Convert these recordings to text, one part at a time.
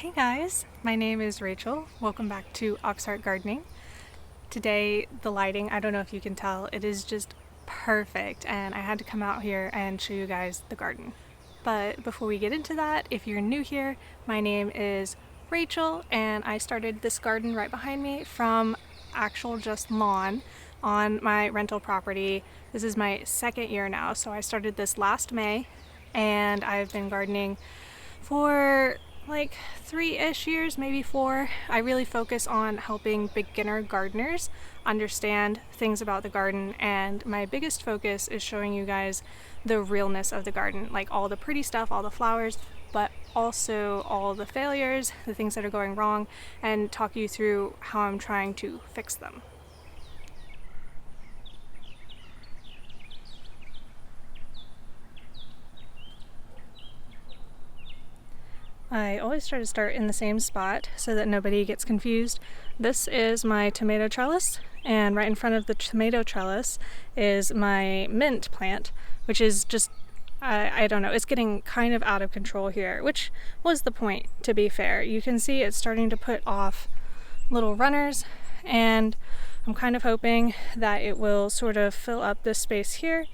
Hey guys, my name is Rachel. Welcome back to Auxhart Gardening. Today, the lighting, I don't know if you can tell, it is just perfect, and I had to come out here and show you guys the garden. But before we get into that, if you're new here, my name is Rachel, and I started this garden right behind me from actual just lawn on my rental property. This is my second year now, so I started this last May, and I've been gardening for like 3-ish years, maybe 4. I really focus on helping beginner gardeners understand things about the garden, and my biggest focus is showing you guys the realness of the garden, like all the pretty stuff, all the flowers, but also all the failures, the things that are going wrong, and talk you through how I'm trying to fix them. I always try to start in the same spot so that nobody gets confused. This is my tomato trellis, and right in front of the tomato trellis is my mint plant, which is just, I don't know, it's getting kind of out of control here, which was the point, to be fair. You can see it's starting to put off little runners, and I'm kind of hoping that it will sort of fill up this space here,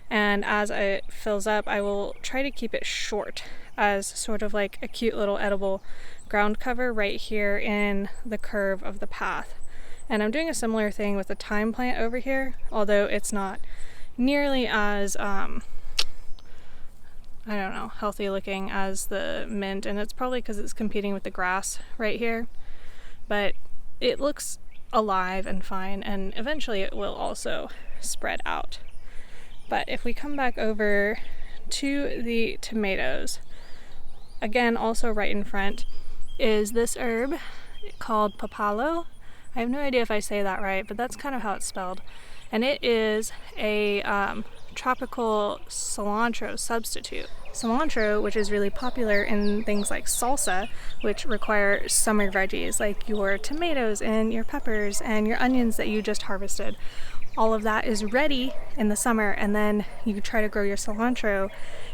and as it fills up, I will try to keep it short as sort of like a cute little edible ground cover right here in the curve of the path. And I'm doing a similar thing with the thyme plant over here, although it's not nearly as I don't know, healthy looking as the mint, and it's probably because it's competing with the grass right here, but it looks alive and fine, and eventually it will also spread out. But if we come back over to the tomatoes, again, also right in front is this herb called papalo. I have no idea if I say that right, but that's kind of how it's spelled. And it is a tropical cilantro substitute. Cilantro, which is really popular in things like salsa, which require summer veggies like your tomatoes and your peppers and your onions that you just harvested. All of that is ready in the summer, and then you try to grow your cilantro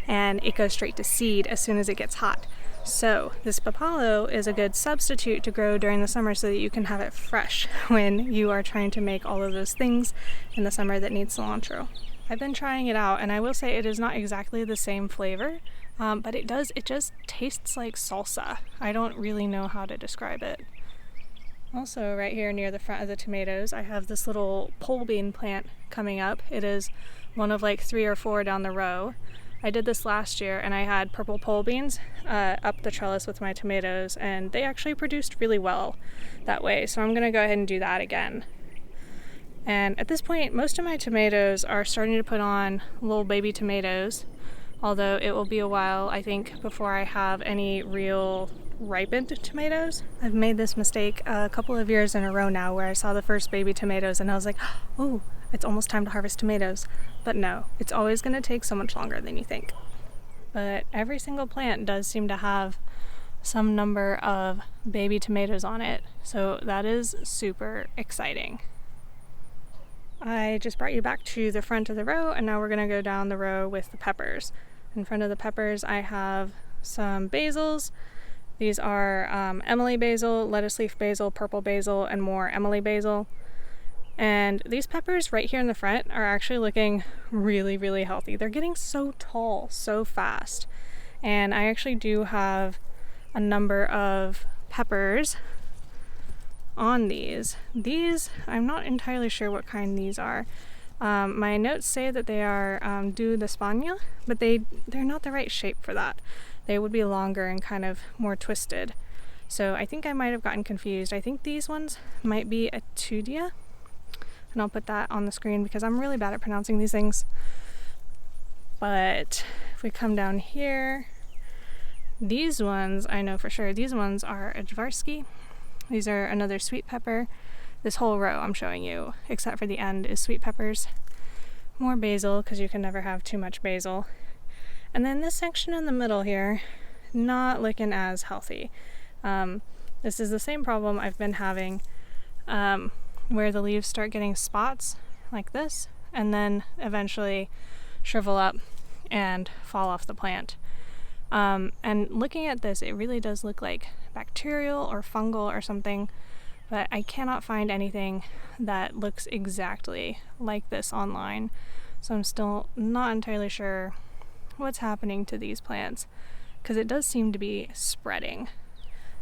and it goes straight to seed as soon as it gets hot. So this papalo is a good substitute to grow during the summer so that you can have it fresh when you are trying to make all of those things in the summer that need cilantro. I've been trying it out, and I will say it is not exactly the same flavor, but it just tastes like salsa. I don't really know how to describe it. Also, right here near the front of the tomatoes, I have this little pole bean plant coming up. It is one of like 3 or 4 down the row. I did this last year, and I had purple pole beans up the trellis with my tomatoes, and they actually produced really well that way. So I'm going to go ahead and do that again. And at this point, most of my tomatoes are starting to put on little baby tomatoes, although it will be a while, I think, before I have any real ripened tomatoes. I've made this mistake a couple of years in a row now where I saw the first baby tomatoes and I was like, oh, it's almost time to harvest tomatoes. But no, it's always going to take so much longer than you think. But every single plant does seem to have some number of baby tomatoes on it, so that is super exciting. I just brought you back to the front of the row, and now we're going to go down the row with the peppers. In front of the peppers, I have some basils. These are Emily basil, lettuce leaf basil, purple basil, and more Emily basil. And these peppers right here in the front are actually looking really, really healthy. They're getting so tall so fast. And I actually do have a number of peppers on these. These, I'm not entirely sure what kind these are. My notes say that they are do d'Espagne, but they're not the right shape for that. They would be longer and kind of more twisted. So I think I might have gotten confused. I think these ones might be a Tudia. And I'll put that on the screen because I'm really bad at pronouncing these things. But if we come down here, these ones, I know for sure, these ones are a Javarsky. These are another sweet pepper. This whole row I'm showing you, except for the end, is sweet peppers. More basil, because you can never have too much basil. And then this section in the middle here, not looking as healthy. This is the same problem I've been having where the leaves start getting spots like this, and then eventually shrivel up and fall off the plant. And looking at this, it really does look like bacterial or fungal or something, but I cannot find anything that looks exactly like this online. So I'm still not entirely sure what's happening to these plants, because it does seem to be spreading.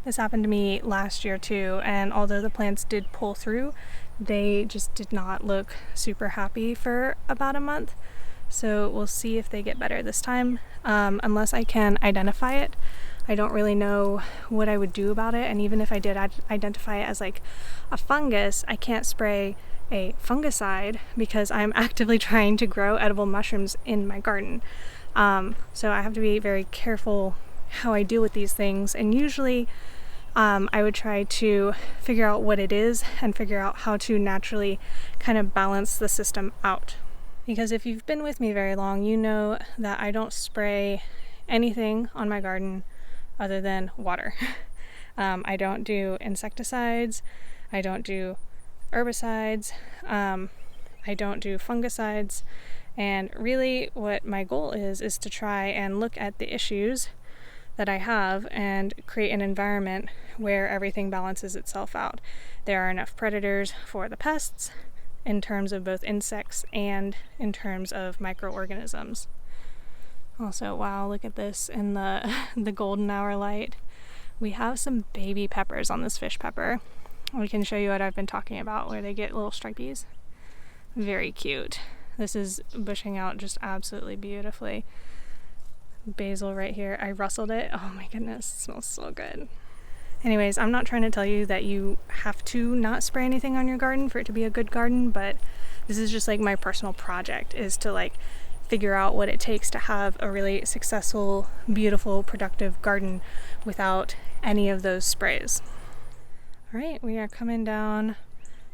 This happened to me last year too, and although the plants did pull through, they just did not look super happy for about a month. So we'll see if they get better this time. Unless I can identify it, I don't really know what I would do about it. And even if I did identify it as like a fungus, I can't spray a fungicide because I'm actively trying to grow edible mushrooms in my garden. So I have to be very careful how I deal with these things. And usually I would try to figure out what it is and figure out how to naturally kind of balance the system out. Because if you've been with me very long, you know that I don't spray anything on my garden other than water. I don't do insecticides, I don't do herbicides, I don't do fungicides, and really what my goal is to try and look at the issues that I have and create an environment where everything balances itself out. There are enough predators for the pests, in terms of both insects and in terms of microorganisms. Also, wow, look at this in the golden hour light. We have some baby peppers on this fish pepper. We can show you what I've been talking about, where they get little stripies. Very cute. This is bushing out just absolutely beautifully. Basil right here. I rustled it. Oh my goodness, it smells so good. Anyways, I'm not trying to tell you that you have to not spray anything on your garden for it to be a good garden, but this is just like my personal project, is to like figure out what it takes to have a really successful, beautiful, productive garden without any of those sprays. All right, we are coming down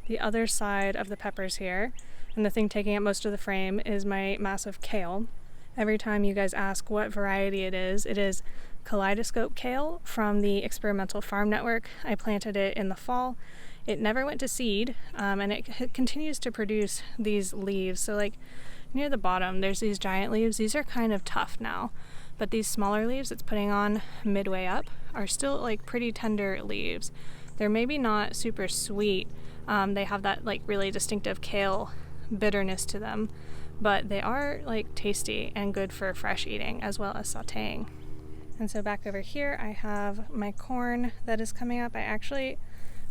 the other side of the peppers here, and the thing taking up most of the frame is my massive kale. Every time you guys ask what variety it is kaleidoscope kale from the Experimental Farm Network. I planted it in the fall. It never went to seed, and it continues to produce these leaves. So like near the bottom, there's these giant leaves. These are kind of tough now, but these smaller leaves it's putting on midway up are still like pretty tender leaves. They're maybe not super sweet. They have that like really distinctive kale bitterness to them, but they are like tasty and good for fresh eating as well as sauteing. And so back over here I have my corn that is coming up. I actually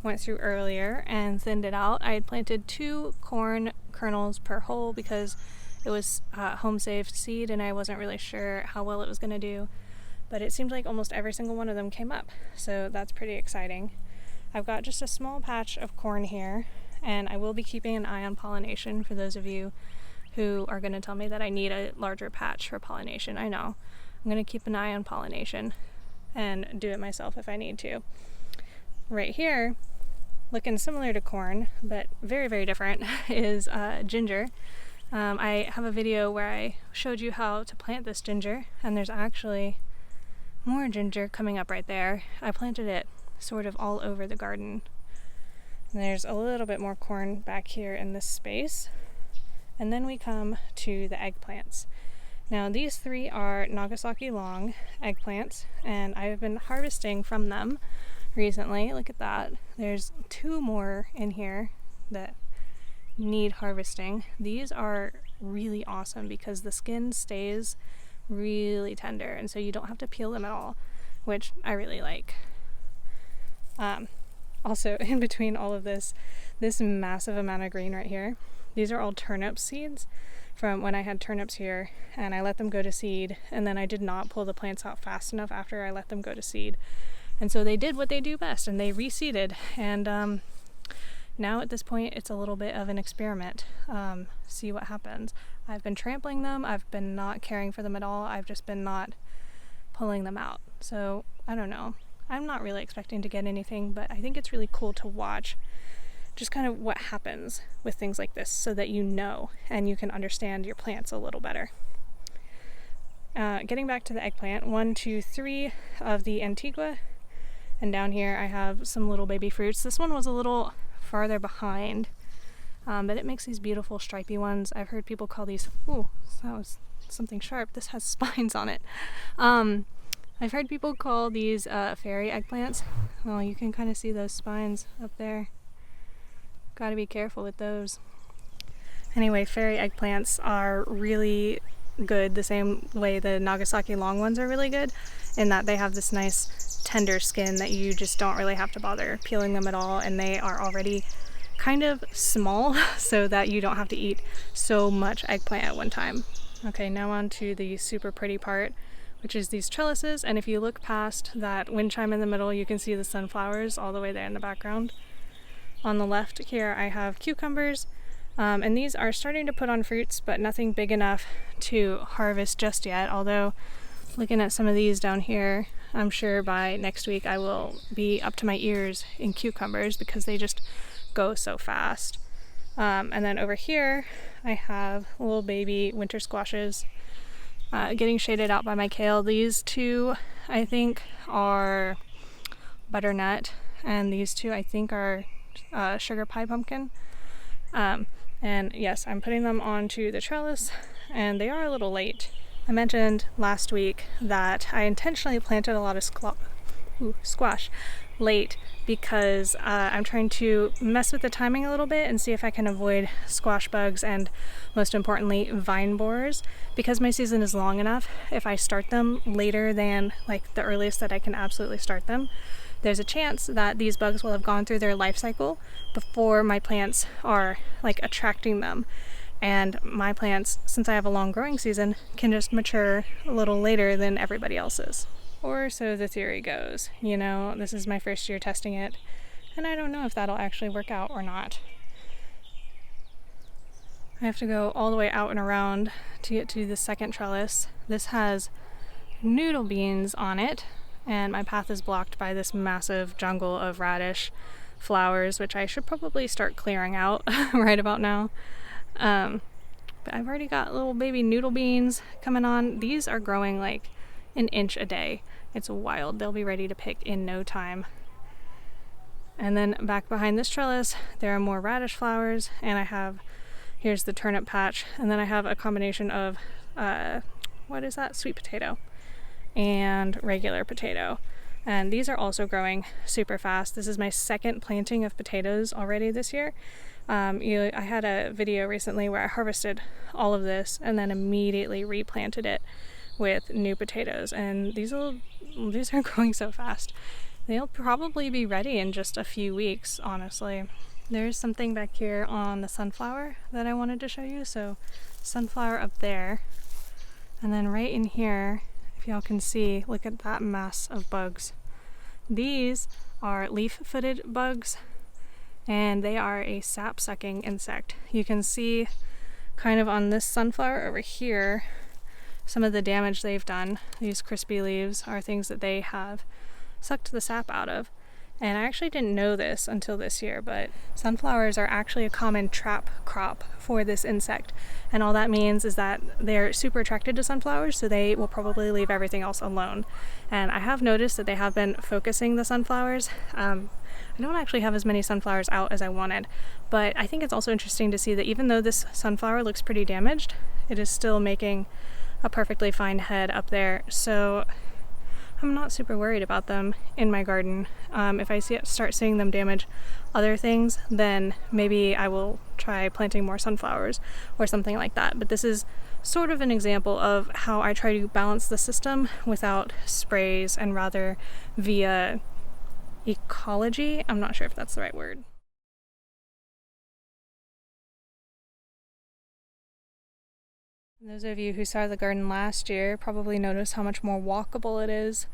went through earlier and thinned it out. I had planted 2 corn kernels per hole because it was home saved seed and I wasn't really sure how well it was going to do, but it seemed like almost every single one of them came up, so that's pretty exciting. I've got just a small patch of corn here, and I will be keeping an eye on pollination for those of you who are going to tell me that I need a larger patch for pollination. I know. I'm going to keep an eye on pollination and do it myself if I need to. Right here, looking similar to corn, but very, very different, is ginger. I have a video where I showed you how to plant this ginger, and there's actually more ginger coming up right there. I planted it sort of all over the garden. And there's a little bit more corn back here in this space. And then we come to the eggplants. Now these 3 are Nagasaki long eggplants, and I've been harvesting from them recently. Look at that. There's 2 more in here that need harvesting. These are really awesome because the skin stays really tender, and so you don't have to peel them at all, which I really like. Also, in between all of this massive amount of green right here, these are all turnip seeds from when I had turnips here, and I let them go to seed, and then I did not pull the plants out fast enough after I let them go to seed. And so they did what they do best, and they reseeded. And now at this point, it's a little bit of an experiment. See what happens. I've been trampling them. I've been not caring for them at all. I've just been not pulling them out. So I don't know. I'm not really expecting to get anything, but I think it's really cool to watch just kind of what happens with things like this so that you know and you can understand your plants a little better. Getting back to the eggplant, 1, 2, 3 of the Antigua, and down here I have some little baby fruits. This one was a little farther behind, but it makes these beautiful stripy ones. I've heard people call these, ooh, that was something sharp. This has spines on it. I've heard people call these fairy eggplants. Well, you can kind of see those spines up there. Gotta be careful with those. Anyway, fairy eggplants are really good the same way the Nagasaki long ones are really good, in that they have this nice tender skin that you just don't really have to bother peeling them at all, and they are already kind of small so that you don't have to eat so much eggplant at one time. Okay, now on to the super pretty part, which is these trellises. And if you look past that wind chime in the middle, you can see the sunflowers all the way there in the background. On the left here I have cucumbers, and these are starting to put on fruits, but nothing big enough to harvest just yet. Although looking at some of these down here, I'm sure by next week I will be up to my ears in cucumbers because they just go so fast. And then over here I have little baby winter squashes getting shaded out by my kale. These two I think are butternut, and these two I think are sugar pie pumpkin. And yes, I'm putting them onto the trellis, and they are a little late. I mentioned last week that I intentionally planted a lot of squash late because I'm trying to mess with the timing a little bit and see if I can avoid squash bugs and, most importantly, vine borers. Because my season is long enough, if I start them later than like the earliest that I can absolutely start them, there's a chance that these bugs will have gone through their life cycle before my plants are like attracting them. And my plants, since I have a long growing season, can just mature a little later than everybody else's. Or so the theory goes. You know, this is my first year testing it, and I don't know if that'll actually work out or not. I have to go all the way out and around to get to the second trellis. This has noodle beans on it, and my path is blocked by this massive jungle of radish flowers, which I should probably start clearing out right about now. But I've already got little baby noodle beans coming on. These are growing like an inch a day. It's wild. They'll be ready to pick in no time. And then back behind this trellis there are more radish flowers, and here's the turnip patch, and then I have a combination of what is that? Sweet potato and regular potato. And these are also growing super fast. This is my second planting of potatoes already this year. I had a video recently where I harvested all of this and then immediately replanted it with new potatoes, and these are growing so fast. They'll probably be ready in just a few weeks, honestly. There's something back here on the sunflower that I wanted to show you. So sunflower up there, and then right in here, if y'all can see, look at that mass of bugs. These are leaf-footed bugs, and they are a sap-sucking insect. You can see kind of on this sunflower over here some of the damage they've done. These crispy leaves are things that they have sucked the sap out of. And I actually didn't know this until this year, but sunflowers are actually a common trap crop for this insect. And all that means is that they're super attracted to sunflowers, so they will probably leave everything else alone. And I have noticed that they have been focusing the sunflowers. I don't actually have as many sunflowers out as I wanted, but I think it's also interesting to see that even though this sunflower looks pretty damaged, it is still making a perfectly fine head up there. So I'm not super worried about them in my garden. If I start seeing them damage other things, then maybe I will try planting more sunflowers or something like that. But this is sort of an example of how I try to balance the system without sprays, and rather via ecology. I'm not sure if that's the right word. Those of you who saw the garden last year probably noticed how much more walkable it is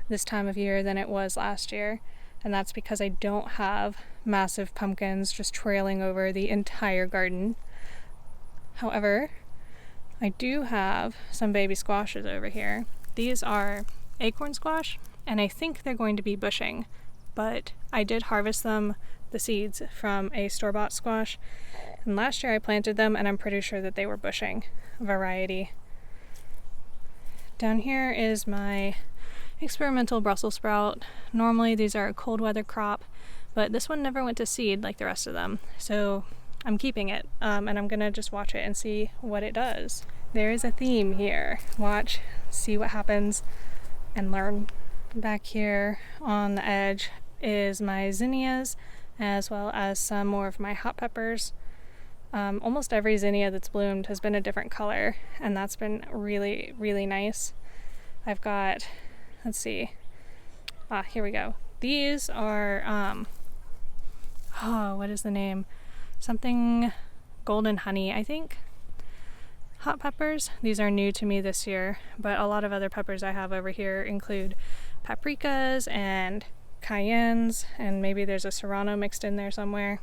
this time of year than it was last year, and that's because I don't have massive pumpkins just trailing over the entire garden. However, I do have some baby squashes over here. These are acorn squash, and I think they're going to be bushing, but I did harvest them, the seeds, from a store-bought squash, and last year I planted them, and I'm pretty sure that they were bushing variety. Down here is my experimental Brussels sprout. Normally these are a cold weather crop, but this one never went to seed like the rest of them, so I'm keeping it, and I'm gonna just watch it and see what it does. There is a theme here. Watch, see what happens and learn. Back here on the edge is my zinnias, as well as some more of my hot peppers. Almost every zinnia that's bloomed has been a different color, and that's been really, really nice. I've got, let's see, here we go. These are, what is the name? Something golden honey, I think. Hot peppers. These are new to me this year, but a lot of other peppers I have over here include paprikas and cayennes, and maybe there's a serrano mixed in there somewhere.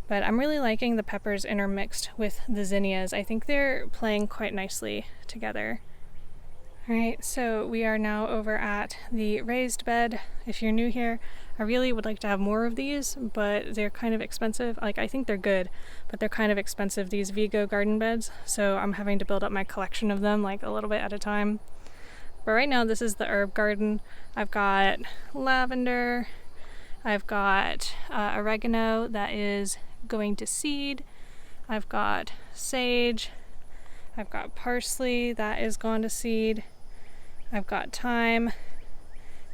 But I'm really liking the peppers intermixed with the zinnias. I think they're playing quite nicely together. Alright, so we are now over at the raised bed. If you're new here, I really would like to have more of these, but they're kind of expensive. Like, I think they're good, but they're kind of expensive, these Vigo garden beds. So I'm having to build up my collection of them, like a little bit at a time. But right now, this is the herb garden. I've got lavender. I've got oregano that is going to seed. I've got sage. I've got parsley that is gone to seed. I've got thyme.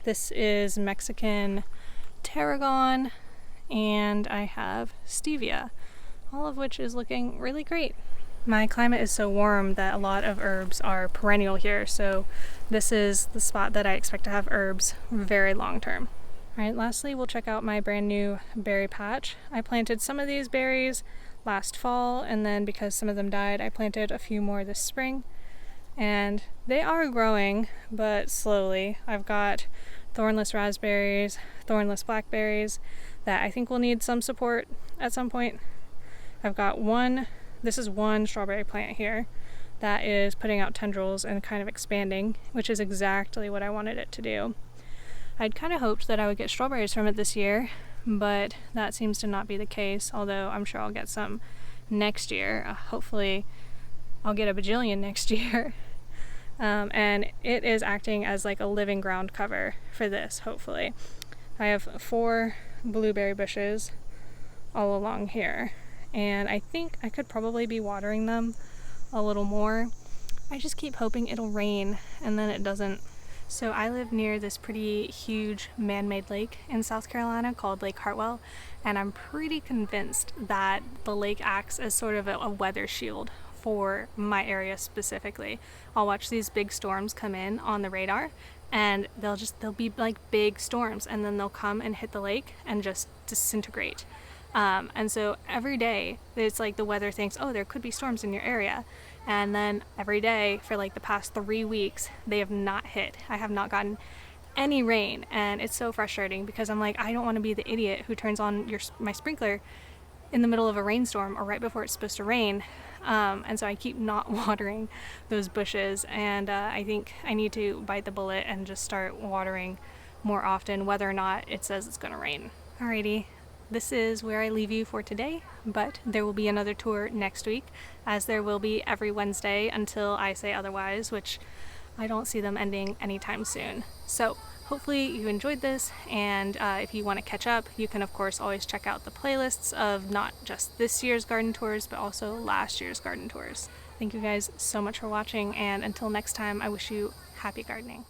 This is Mexican tarragon, and I have stevia, all of which is looking really great. My climate is so warm that a lot of herbs are perennial here, so this is the spot that I expect to have herbs very long term. Alright, lastly we'll check out my brand new berry patch. I planted some of these berries last fall, and then because some of them died, I planted a few more this spring. And they are growing, but slowly. I've got thornless raspberries, thornless blackberries that I think will need some support at some point. I've got this is one strawberry plant here that is putting out tendrils and kind of expanding, which is exactly what I wanted it to do. I'd kind of hoped that I would get strawberries from it this year, but that seems to not be the case, although I'm sure I'll get some next year. Hopefully I'll get a bajillion next year. And it is acting as like a living ground cover for this, hopefully. I have 4 blueberry bushes all along here, and I think I could probably be watering them a little more. I just keep hoping it'll rain, and then it doesn't. So I live near this pretty huge man-made lake in South Carolina called Lake Hartwell, and I'm pretty convinced that the lake acts as sort of a weather shield for my area specifically. I'll watch these big storms come in on the radar, and they'll be like big storms, and then they'll come and hit the lake and just disintegrate. And so every day it's like the weather thinks, oh, there could be storms in your area, and then every day for like the past 3 weeks they have not hit. I have not gotten any rain, and it's so frustrating because I'm like, I don't want to be the idiot who turns on my sprinkler in the middle of a rainstorm or right before it's supposed to rain. And so I keep not watering those bushes, and I think I need to bite the bullet and just start watering more often, whether or not it says it's gonna rain. Alrighty, this is where I leave you for today, but there will be another tour next week, as there will be every Wednesday until I say otherwise, which I don't see them ending anytime soon. So hopefully you enjoyed this, and if you want to catch up, you can of course always check out the playlists of not just this year's garden tours, but also last year's garden tours. Thank you guys so much for watching, and until next time, I wish you happy gardening.